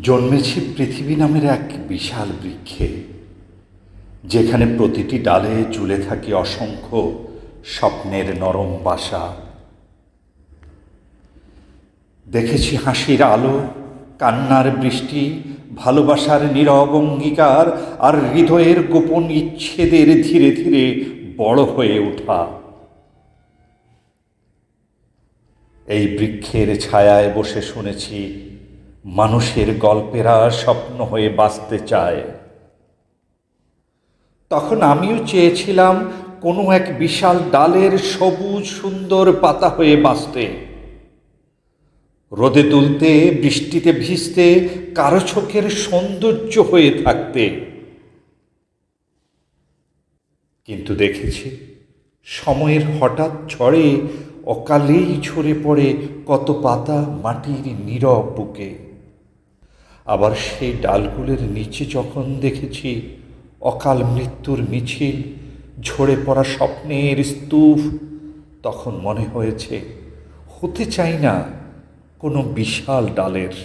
জন্মেছি পৃথিবী নামের এক বিশাল বৃক্ষে, যেখানে প্রতিটি ডালে ঝুলে থাকে অসংখ্য স্বপ্নের নরম বাসা। দেখেছি হাসির আলো, কান্নার বৃষ্টি, ভালোবাসার নীরব অঙ্গীকার, আর হৃদয়ের গোপন ইচ্ছেদের ধীরে ধীরে বড় হয়ে ওঠা। এই বৃক্ষের ছায়ায় বসে শুনেছি মানুষের গল্পেরা স্বপ্ন হয়ে বাঁচতে চায়। তখন আমিও চেয়েছিলাম কোনো এক বিশাল ডালের সবুজ সুন্দর পাতা হয়ে বাঁচতে, রোদে দুলতে, বৃষ্টিতে ভিজতে, কারো চোখের সৌন্দর্য হয়ে থাকতে। কিন্তু দেখেছি সময়ের হঠাৎ ঝড়ে অকালেই ঝরে পড়ে কত পাতা মাটির নীরব বুকে। আবার সেই ডালগুলোর নিচে যখন দেখেছি অকাল মৃত্যুর মিছিল, ঝরে পড়া স্বপ্নের স্তূপ, তখন মনে হয়েছে হতে চাই না কোনো বিশাল ডালের।